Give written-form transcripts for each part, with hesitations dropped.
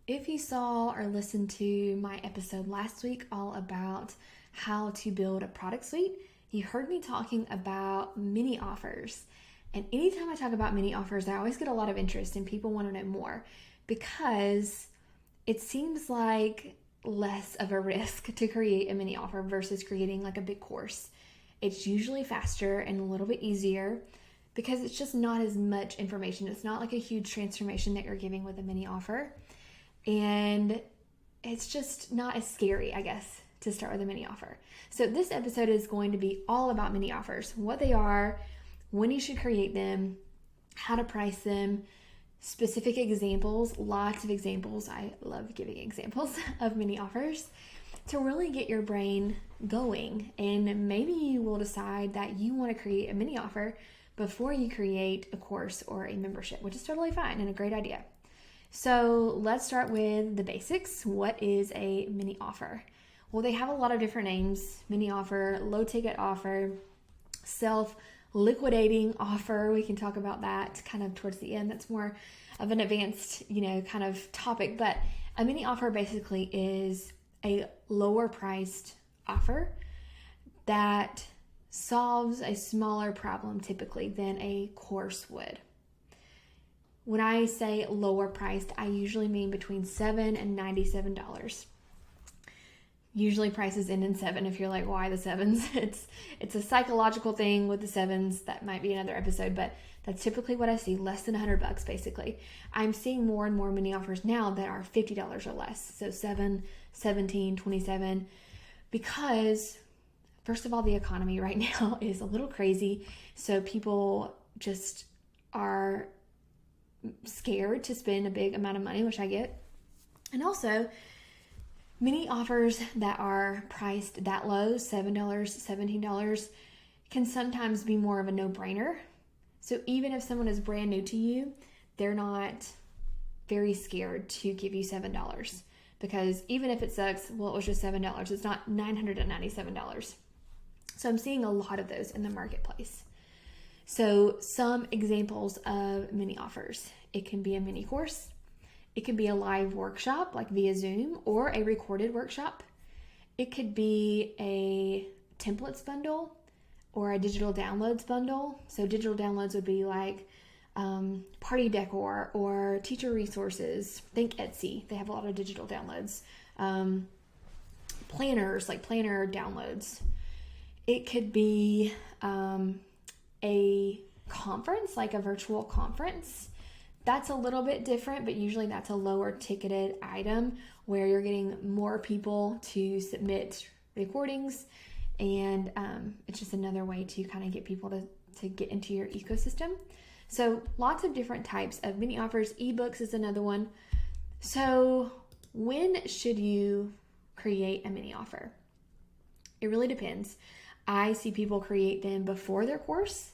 If you saw or listened to my episode last week all about how to build a product suite, you heard me talking about mini offers. And anytime I talk about mini offers, I always get a lot of interest and people want to know more because it seems like less of a risk to create a mini offer versus creating like a big course. It's usually faster and a little bit easier because it's just not as much information. It's not like a huge transformation that you're giving with a mini offer. And it's just not as scary, I guess, to start with a mini offer. So this episode is going to be all about mini offers, what they are, when you should create them, how to price them, specific examples, lots of examples. I love giving examples of mini offers to really get your brain going. And maybe you will decide that you want to create a mini offer before you create a course or a membership, which is totally fine and a great idea. So let's start with the basics. What is a mini offer? Well, they have a lot of different names: mini offer, low ticket offer, self-liquidating offer. We can talk about that kind of towards the end. That's more of an advanced, kind of topic. But a mini offer basically is a lower priced offer that solves a smaller problem typically than a course would. When I say lower priced, I usually mean between $7 and $97. Usually prices end in 7. If you're like, why the 7s? It's a psychological thing with the 7s. That might be another episode, but that's typically what I see, less than $100 basically. I'm seeing more and more mini offers now that are $50 or less. So 7, 17, 27, because first of all, the economy right now is a little crazy. So people just are scared to spend a big amount of money, which I get. And also, many offers that are priced that low, $7, $17, can sometimes be more of a no-brainer. So even if someone is brand new to you, they're not very scared to give you $7, because even if it sucks, well, it was just $7. It's not $997. So I'm seeing a lot of those in the marketplace. So some examples of mini offers: it can be a mini course, it could be a live workshop like via Zoom, or a recorded workshop. It could be a templates bundle or a digital downloads bundle. So digital downloads would be like party decor or teacher resources. Think Etsy, they have a lot of digital downloads. Planners, like planner downloads. It could be a conference, like a virtual conference. That's a little bit different, but usually that's a lower ticketed item where you're getting more people to submit recordings, and it's just another way to kind of get people to get into your ecosystem. So lots of different types of mini offers. Ebooks is another one. So when should you create a mini offer? It really depends. I see people create them before their course,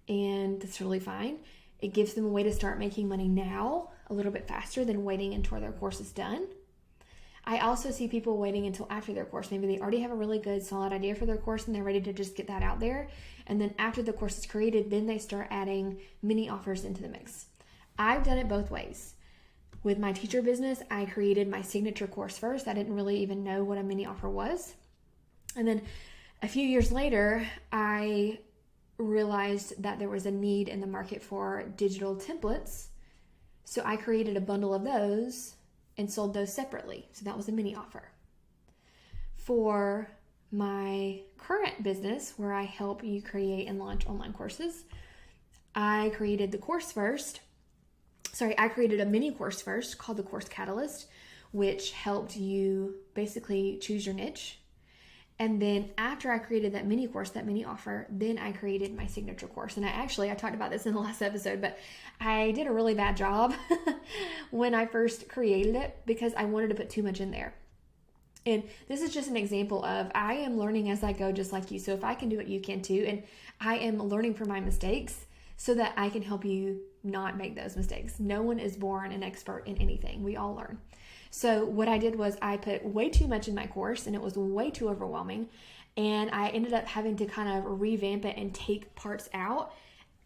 and that's really fine. It gives them a way to start making money now a little bit faster than waiting until their course is done. I also see people waiting until after their course. Maybe they already have a really good, solid idea for their course and they're ready to just get that out there. And then after the course is created, then they start adding mini offers into the mix. I've done it both ways. With my teacher business, I created my signature course first. I didn't really even know what a mini offer was. And then a few years later, I realized that there was a need in the market for digital templates. So I created a bundle of those and sold those separately. So that was a mini offer. For my current business, where I help you create and launch online courses, I created the course first. I created a mini course first called the Course Catalyst, which helped you basically choose your niche. And then after I created that mini course, that mini offer, then I created my signature course. And I talked about this in the last episode, but I did a really bad job when I first created it because I wanted to put too much in there. And this is just an example of I am learning as I go, just like you. So if I can do it, you can too. And I am learning from my mistakes so that I can help you not make those mistakes. No one is born an expert in anything. We all learn. So what I did was I put way too much in my course and it was way too overwhelming. And I ended up having to kind of revamp it and take parts out.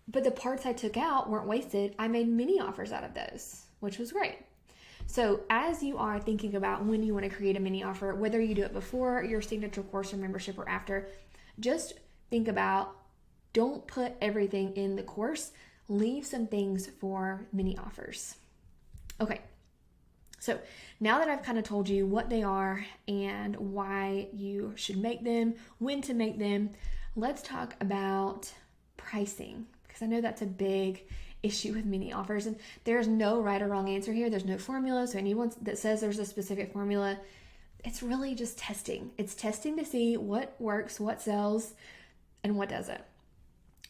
But the parts I took out weren't wasted. I made mini offers out of those, which was great. So as you are thinking about when you want to create a mini offer, whether you do it before your signature course or membership or after, just think about, don't put everything in the course. Leave some things for mini offers. Okay, so now that I've kind of told you what they are and why you should make them, when to make them, let's talk about pricing, because I know that's a big issue with mini offers, and there's no right or wrong answer here. There's no formula, so anyone that says there's a specific formula, it's really just testing. It's testing to see what works, what sells, and what doesn't.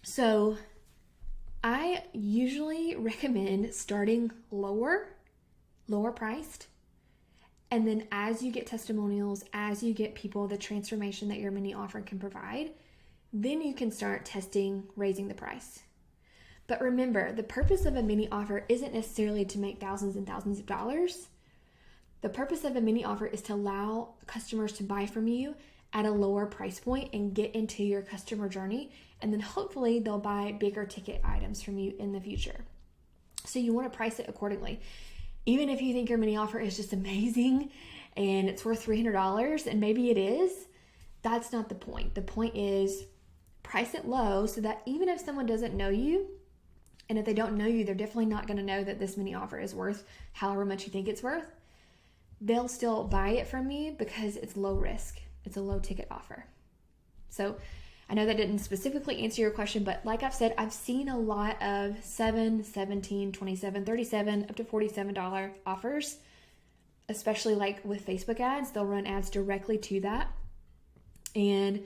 So I usually recommend starting lower priced, and then as you get testimonials, as you get people the transformation that your mini offer can provide, then you can start testing raising the price. But remember, the purpose of a mini offer isn't necessarily to make thousands and thousands of dollars. The purpose of a mini offer is to allow customers to buy from you at a lower price point and get into your customer journey, and then hopefully they'll buy bigger ticket items from you in the future. So you want to price it accordingly. Even if you think your mini offer is just amazing and it's worth $300, and maybe it is, that's not the point. The point is price it low so that even if someone doesn't know you, and if they don't know you, they're definitely not going to know that this mini offer is worth however much you think it's worth. They'll still buy it from you because it's low risk. It's a low ticket offer. So I know that didn't specifically answer your question, but like I've said, I've seen a lot of $7, $17, $27, $37, up to $47 offers, especially like with Facebook ads. They'll run ads directly to that. And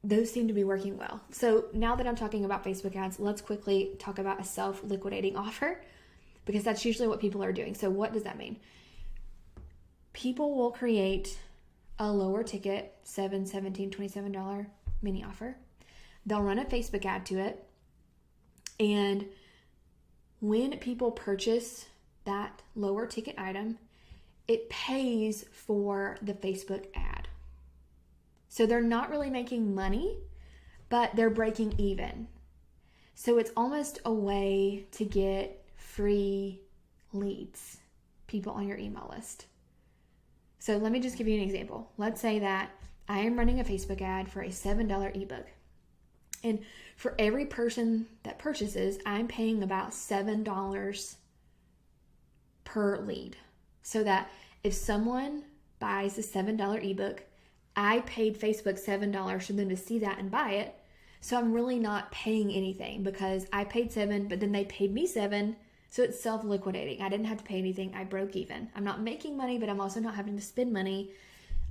those seem to be working well. So now that I'm talking about Facebook ads, let's quickly talk about a self-liquidating offer, because that's usually what people are doing. So what does that mean? People will create a lower ticket, $7, $17, $27 mini offer. They'll run a Facebook ad to it. And when people purchase that lower ticket item, it pays for the Facebook ad. So they're not really making money, but they're breaking even. So it's almost a way to get free leads, people on your email list. So let me just give you an example. Let's say that I am running a Facebook ad for a $7 ebook. And for every person that purchases, I'm paying about $7 per lead. So that if someone buys a $7 ebook, I paid Facebook $7 for them to see that and buy it. So I'm really not paying anything because I paid $7, but then they paid me $7. So it's self-liquidating. I didn't have to pay anything. I broke even. I'm not making money, but I'm also not having to spend money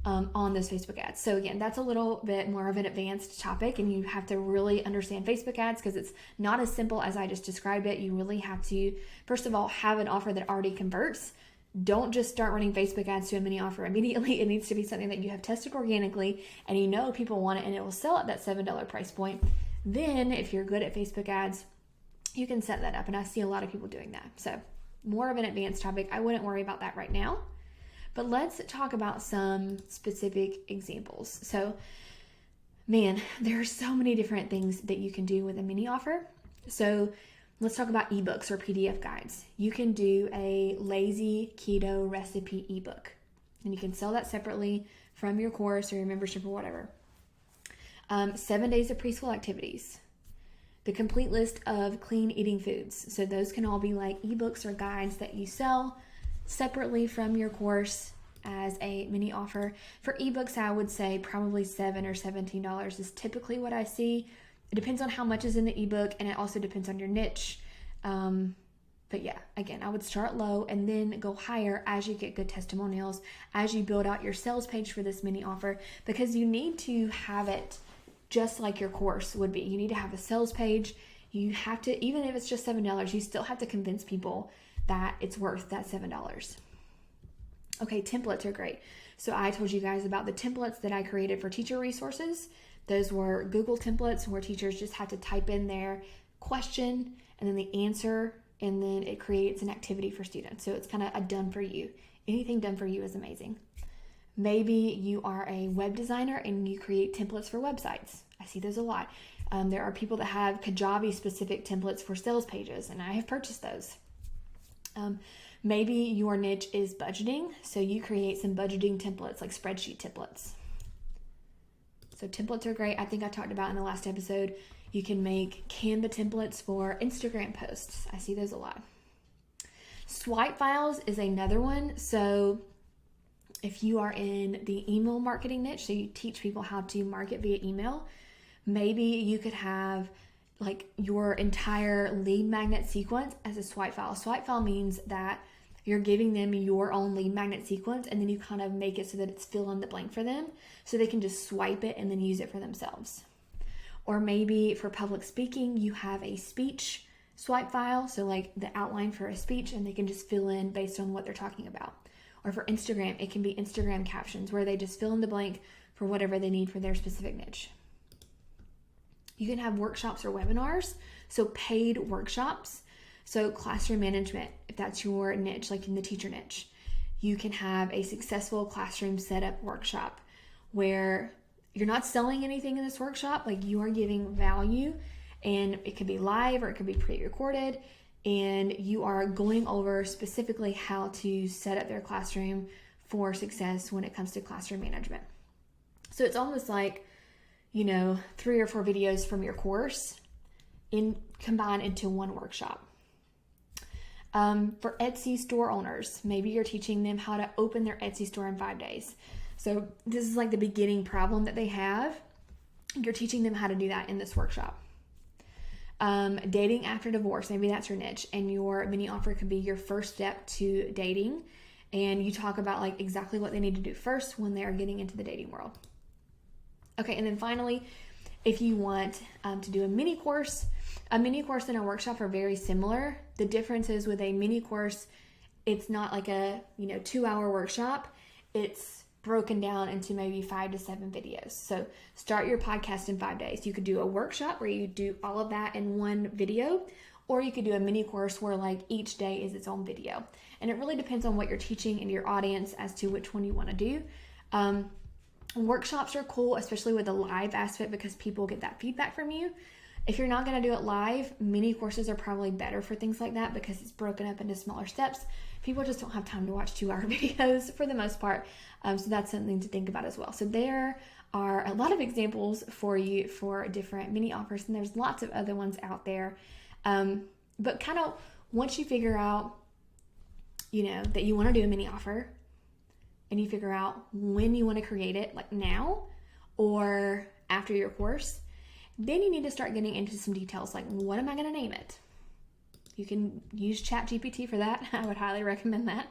on those Facebook ads. So again, that's a little bit more of an advanced topic, and you have to really understand Facebook ads because it's not as simple as I just described it. You really have to, first of all, have an offer that already converts. Don't just start running Facebook ads to a mini offer immediately. It needs to be something that you have tested organically and you know people want it and it will sell at that $7 price point. Then if you're good at Facebook ads, you can set that up. And I see a lot of people doing that. So more of an advanced topic. I wouldn't worry about that right now. But let's talk about some specific examples. So, man, there are so many different things that you can do with a mini offer. So let's talk about ebooks or PDF guides. You can do a lazy keto recipe ebook, and you can sell that separately from your course or your membership or whatever. 7 days of preschool activities. The complete list of clean eating foods. So those can all be like ebooks or guides that you sell separately from your course as a mini offer. For ebooks, I would say probably $7 or $17 is typically what I see. It depends on how much is in the ebook, and it also depends on your niche. But yeah, again, I would start low and then go higher as you get good testimonials, as you build out your sales page for this mini offer, because you need to have it just like your course would be. You need to have a sales page. You have to, even if it's just $7, you still have to convince people that it's worth that $7. Okay, templates are great. So I told you guys about the templates that I created for teacher resources. Those were Google templates where teachers just had to type in their question and then the answer, and then it creates an activity for students. So it's kind of a done for you. Anything done for you is amazing. Maybe you are a web designer and you create templates for websites. I see those a lot. There are people that have Kajabi specific templates for sales pages, and I have purchased those. Maybe your niche is budgeting, so you create some budgeting templates, like spreadsheet templates. So templates are great. I think I talked about in the last episode, you can make Canva templates for Instagram posts. I see those a lot. Swipe files is another one. So if you are in the email marketing niche, so you teach people how to market via email, maybe you could have like your entire lead magnet sequence as a swipe file. Swipe file means that you're giving them your own lead magnet sequence, and then you kind of make it so that it's fill in the blank for them, so they can just swipe it and then use it for themselves. Or maybe for public speaking, you have a speech swipe file, so like the outline for a speech, and they can just fill in based on what they're talking about. Or for Instagram, it can be Instagram captions where they just fill in the blank for whatever they need for their specific niche. You can have workshops or webinars, so paid workshops. So classroom management, if that's your niche, like in the teacher niche, you can have a successful classroom setup workshop where you're not selling anything in this workshop, like you are giving value, and it could be live or it could be pre-recorded, and you are going over specifically how to set up their classroom for success when it comes to classroom management. So it's almost like, 3 or 4 videos from your course combined into one workshop. For Etsy store owners, maybe you're teaching them how to open their Etsy store in 5 days. So this is like the beginning problem that they have. You're teaching them how to do that in this workshop. Dating after divorce, maybe that's your niche, and your mini offer could be your first step to dating, and you talk about like exactly what they need to do first when they are getting into the dating world. Okay, and then finally, if you want to do a mini course and a workshop are very similar. The difference is with a mini course, it's not like a 2-hour workshop. It's broken down into maybe 5 to 7 videos. So start your podcast in 5 days. You could do a workshop where you do all of that in one video, or you could do a mini course where like each day is its own video. And it really depends on what you're teaching and your audience as to which one you want to do. Workshops are cool, especially with the live aspect, because people get that feedback from you. If you're not going to do it live, mini courses are probably better for things like that because it's broken up into smaller steps. People just don't have time to watch 2-hour videos for the most part. So that's something to think about as well. So there are a lot of examples for you for different mini offers, and there's lots of other ones out there. But kind of once you figure out, that you want to do a mini offer, and you figure out when you want to create it, like now or after your course, then you need to start getting into some details, like what am I going to name it? You can use ChatGPT for that. I would highly recommend that.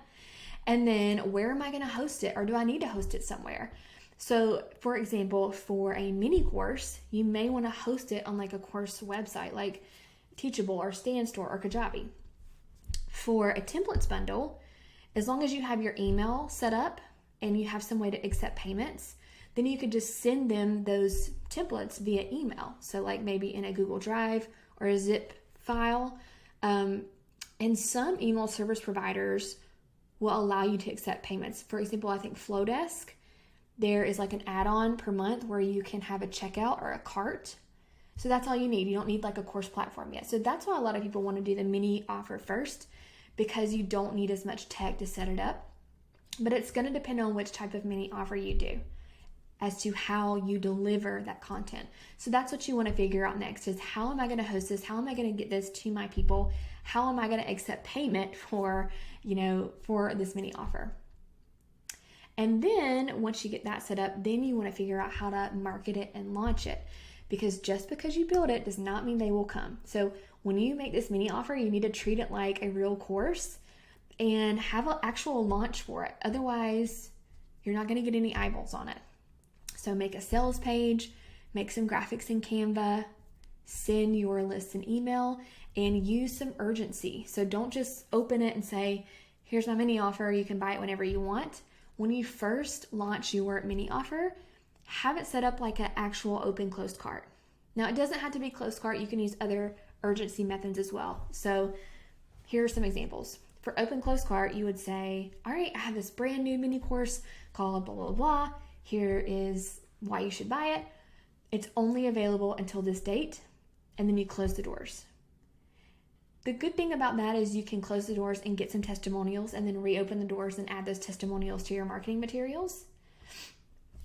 And then where am I going to host it, or do I need to host it somewhere? So for example, for a mini course, you may want to host it on like a course website like Teachable or Standstore or Kajabi. For a templates bundle, as long as you have your email set up and you have some way to accept payments, then you could just send them those templates via email. So like maybe in a Google Drive or a zip file. And some email service providers will allow you to accept payments. For example, I think Flowdesk, there is like an add-on per month where you can have a checkout or a cart. So that's all you need. You don't need like a course platform yet. So that's why a lot of people want to do the mini offer first, because you don't need as much tech to set it up. But it's going to depend on which type of mini offer you do as to how you deliver that content. So that's what you want to figure out next is, how am I going to host this? How am I going to get this to my people? How am I going to accept payment for this mini offer? And then once you get that set up, then you want to figure out how to market it and launch it. Because just because you build it does not mean they will come. So when you make this mini offer, you need to treat it like a real course and have an actual launch for it. Otherwise, you're not going to get any eyeballs on it. So make a sales page, make some graphics in Canva, send your list an email, and use some urgency. So don't just open it and say, here's my mini offer, you can buy it whenever you want. When you first launch your mini offer, have it set up like an actual open closed cart. Now, it doesn't have to be closed cart. You can use other urgency methods as well. So here are some examples. For open closed cart, you would say, all right, I have this brand new mini course called blah, blah, blah. Here is why you should buy it. It's only available until this date. And then you close the doors. The good thing about that is you can close the doors and get some testimonials and then reopen the doors and add those testimonials to your marketing materials.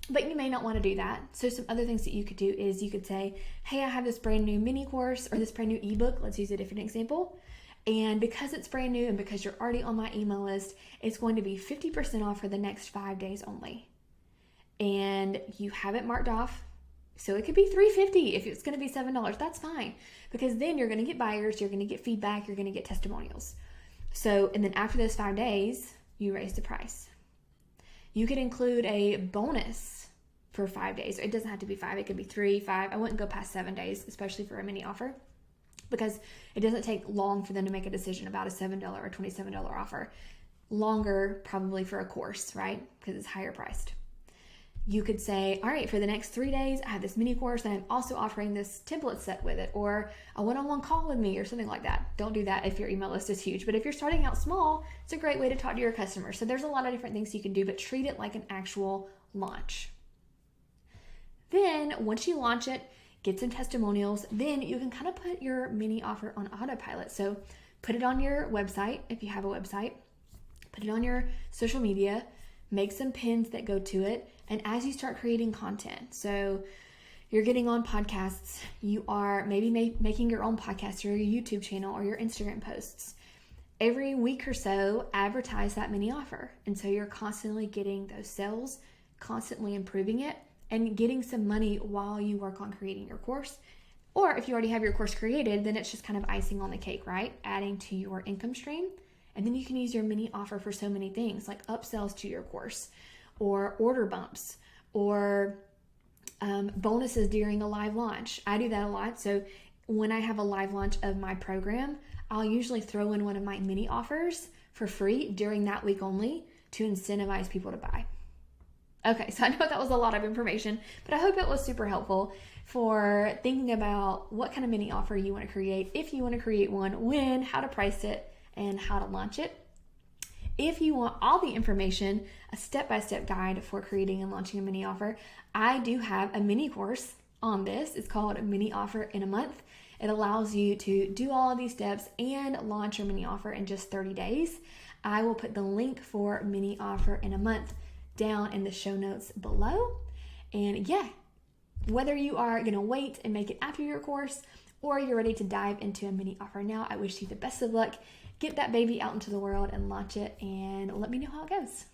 But you may not want to do that. So some other things that you could do is you could say, hey, I have this brand new mini course or this brand new ebook. Let's use a different example. And because it's brand new and because you're already on my email list, it's going to be 50% off for the next 5 days only. And you have it marked off. So it could be $3.50 if it's going to be $7. That's fine, because then you're going to get buyers, you're going to get feedback, you're going to get testimonials. So, and then after those 5 days, you raise the price. You could include a bonus for 5 days. It doesn't have to be 5. It could be 3, 5. I wouldn't go past 7 days, especially for a mini offer, because it doesn't take long for them to make a decision about a $7 or $27 offer. Longer probably for a course, right? Because it's higher priced. You could say, all right, for the next 3 days, I have this mini course and I'm also offering this template set with it, or a one-on-one call with me or something like that. Don't do that if your email list is huge. But if you're starting out small, it's a great way to talk to your customers. So there's a lot of different things you can do, but treat it like an actual launch. Then once you launch it, get some testimonials, then you can kind of put your mini offer on autopilot. So put it on your website if you have a website, put it on your social media, make some pins that go to it. And as you start creating content, so you're getting on podcasts, you are maybe making your own podcast or your YouTube channel or your Instagram posts. Every week or so, advertise that mini offer. And so you're constantly getting those sales, constantly improving it, and getting some money while you work on creating your course. Or if you already have your course created, then it's just kind of icing on the cake, right? Adding to your income stream. And then you can use your mini offer for so many things, like upsells to your course, or order bumps, or bonuses during a live launch. I do that a lot. So when I have a live launch of my program, I'll usually throw in one of my mini offers for free during that week only to incentivize people to buy. Okay, so I know that was a lot of information, but I hope it was super helpful for thinking about what kind of mini offer you want to create, if you want to create one, when, how to price it, and how to launch it. If you want all the information, a step-by-step guide for creating and launching a mini offer, I do have a mini course on this. It's called Mini Offer in a Month. It allows you to do all of these steps and launch your mini offer in just 30 days. I will put the link for Mini Offer in a Month down in the show notes below. And yeah, whether you are going to wait and make it after your course or you're ready to dive into a mini offer now, I wish you the best of luck. Get that baby out into the world and launch it, and let me know how it goes.